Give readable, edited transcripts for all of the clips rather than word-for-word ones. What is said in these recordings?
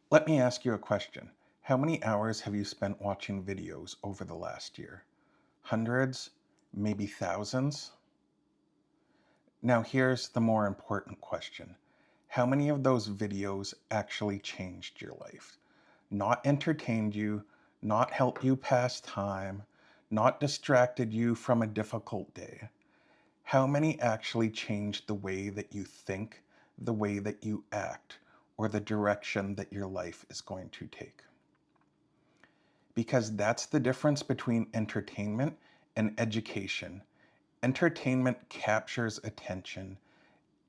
Let me ask you a question. How many hours have you spent watching videos over the last year? Hundreds? Maybe thousands? Now, here's the more important question. How many of those videos actually changed your life? Not entertained you, not helped you pass time, not distracted you from a difficult day. How many actually changed the way that you think, the way that you act, or the direction that your life is going to take? Because that's the difference between entertainment and education. Entertainment captures attention,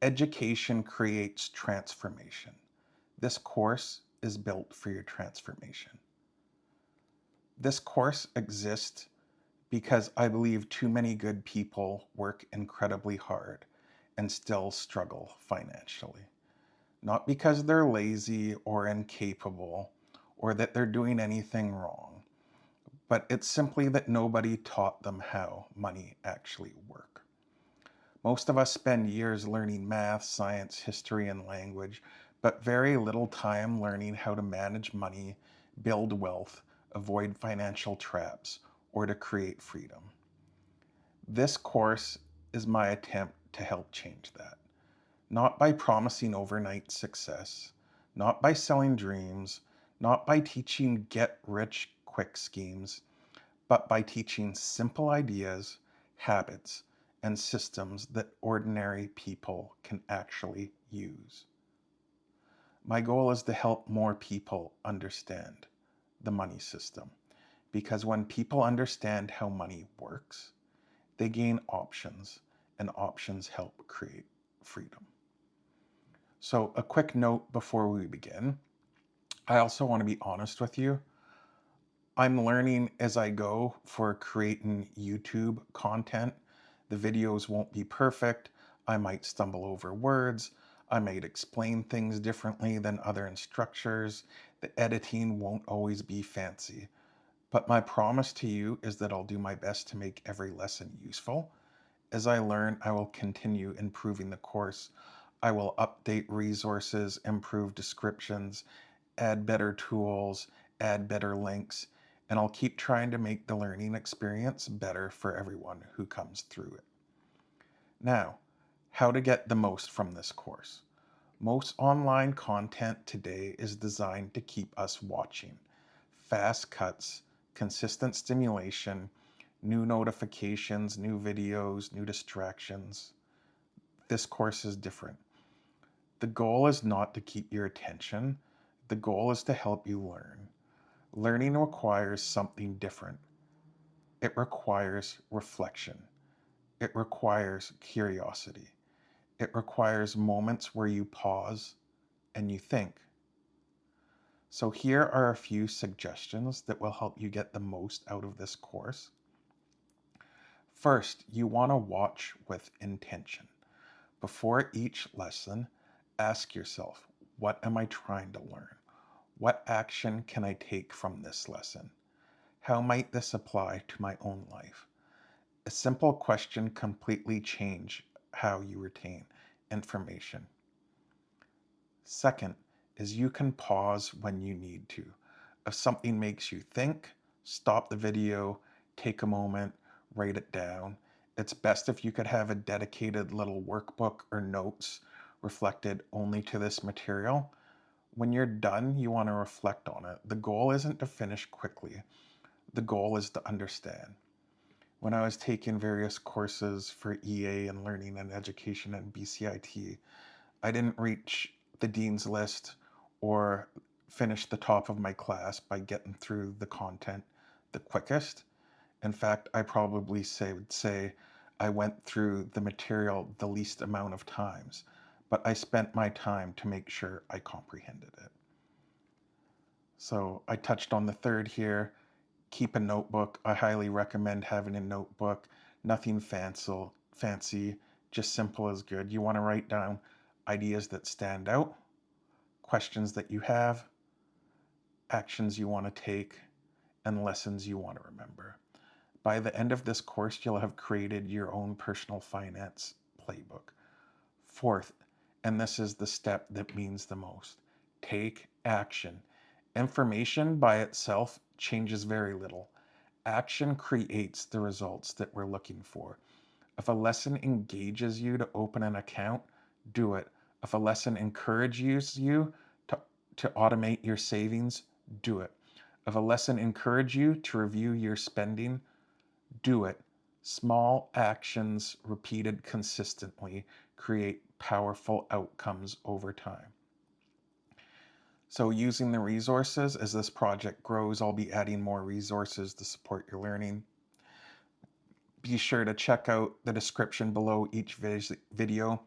education creates transformation. This course is built for your transformation. This course exists because I believe too many good people work incredibly hard and still struggle financially. Not because they're lazy or incapable or that they're doing anything wrong, but it's simply that nobody taught them how money actually works. Most of us spend years learning math, science, history, and language, but very little time learning how to manage money, build wealth, avoid financial traps, or to create freedom. This course is my attempt to help change that. Not by promising overnight success, not by selling dreams, not by teaching get rich quick schemes, but by teaching simple ideas, habits, and systems that ordinary people can actually use. My goal is to help more people understand the money system because when people understand how money works, they gain options, and options help create freedom. So, a quick note before we begin. I also want to be honest with you. I'm learning as I go for creating YouTube content. The videos won't be perfect. I might stumble over words. I might explain things differently than other instructors. The editing won't always be fancy. But my promise to you is that I'll do my best to make every lesson useful. As I learn, I will continue improving the course. I will update resources, improve descriptions, add better tools, add better links, and I'll keep trying to make the learning experience better for everyone who comes through it. Now, how to get the most from this course. Most online content today is designed to keep us watching. Fast cuts, consistent stimulation, new notifications, new videos, new distractions. This course is different. The goal is not to keep your attention. The goal is to help you learn. Learning requires something different. It requires reflection. It requires curiosity. It requires moments where you pause and you think. So, here are a few suggestions that will help you get the most out of this course. First, you want to watch with intention. Before each lesson, ask yourself, what am I trying to learn? What action can I take from this lesson? How might this apply to my own life? A simple question completely change how you retain information. Second is you can pause when you need to. If something makes you think, stop the video, take a moment, write it down. It's best if you could have a dedicated little workbook or notes reflected only to this material. When you're done, you want to reflect on it. The goal isn't to finish quickly. The goal is to understand. When I was taking various courses for EA and learning and education and BCIT, I didn't reach the dean's list or finish the top of my class by getting through the content the quickest. In fact, I probably would say I went through the material the least amount of times, but I spent my time to make sure I comprehended it. So I touched on the third here. Keep a notebook. I highly recommend having a notebook. Nothing fancy, just simple is good. You want to write down ideas that stand out, questions that you have, actions you want to take, and lessons you want to remember. By the end of this course, you'll have created your own personal finance playbook. Fourth, and this is the step that means the most, Take action. Information by itself changes very little. Action creates the results that we're looking for. If a lesson engages you to open an account, do it. If a lesson encourages you to, to automate your savings, do it. If a lesson encourages you to review your spending, do it. Small actions repeated consistently create powerful outcomes over time. So, using the resources, as this project grows, I'll be adding more resources to support your learning. Be sure to check out the description below each video.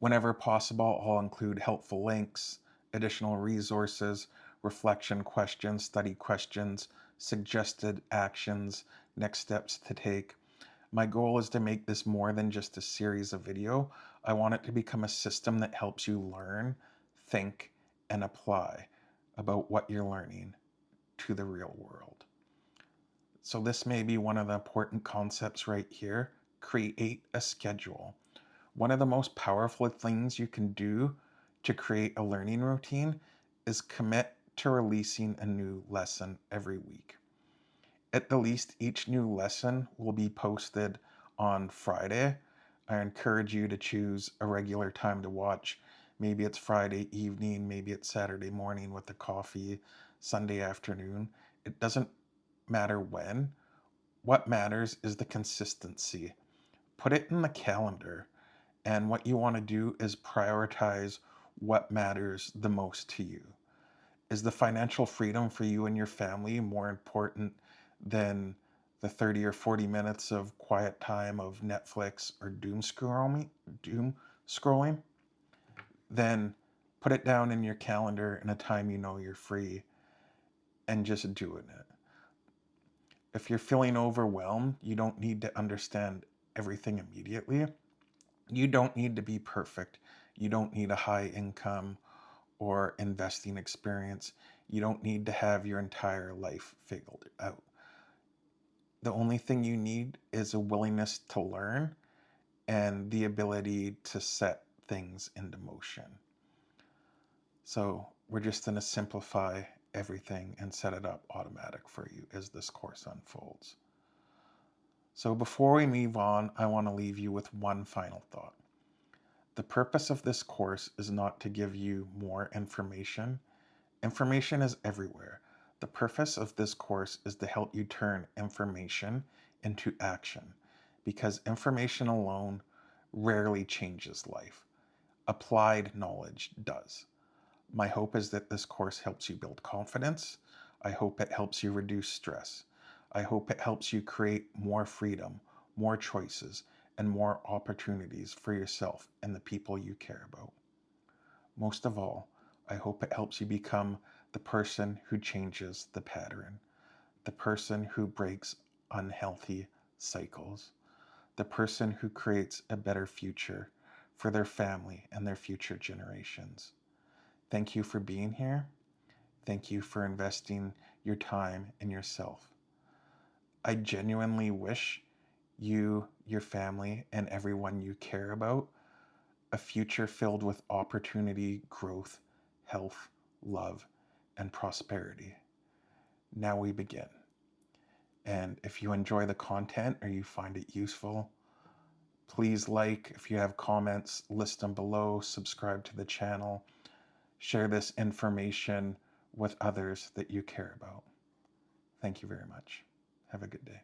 Whenever possible, I'll include helpful links, additional resources, reflection questions, study questions, suggested actions, next steps to take. My goal is to make this more than just a series of video. I want it to become a system that helps you learn, think, and apply about what you're learning to the real world. So this may be one of the important concepts right here. Create a schedule. One of the most powerful things you can do to create a learning routine is commit to releasing a new lesson every week. At the least, each new lesson will be posted on Friday. I encourage you to choose a regular time to watch. Maybe it's Friday evening, maybe it's Saturday morning with the coffee, Sunday afternoon. It doesn't matter when. What matters is the consistency. Put it in the calendar. And what you want to do is prioritize what matters the most to you. Is the financial freedom for you and your family more important than the 30 or 40 minutes of quiet time of Netflix or doom scrolling? Then put it down in your calendar in a time you know you're free and just doing it. If you're feeling overwhelmed, you don't need to understand everything immediately. You don't need to be perfect. You don't need a high income or investing experience. You don't need to have your entire life figured out. The only thing you need is a willingness to learn and the ability to set things into motion. So we're just going to simplify everything and set it up automatic for you as this course unfolds. So before we move on, I want to leave you with one final thought. The purpose of this course is not to give you more information. Information is everywhere. The purpose of this course is to help you turn information into action, because information alone rarely changes life. Applied knowledge does. My hope is that this course helps you build confidence. I hope it helps you reduce stress. I hope it helps you create more freedom, more choices, and more opportunities for yourself and the people you care about. Most of all, I hope it helps you become the person who changes the pattern, the person who breaks unhealthy cycles, the person who creates a better future for their family and their future generations. Thank you for being here. Thank you for investing your time in yourself. I genuinely wish you, your family, and everyone you care about a future filled with opportunity, growth, health, love, and prosperity. Now we begin. And if you enjoy the content or you find it useful, please like. If you have comments, list them below, subscribe to the channel, share this information with others that you care about. Thank you very much. Have a good day.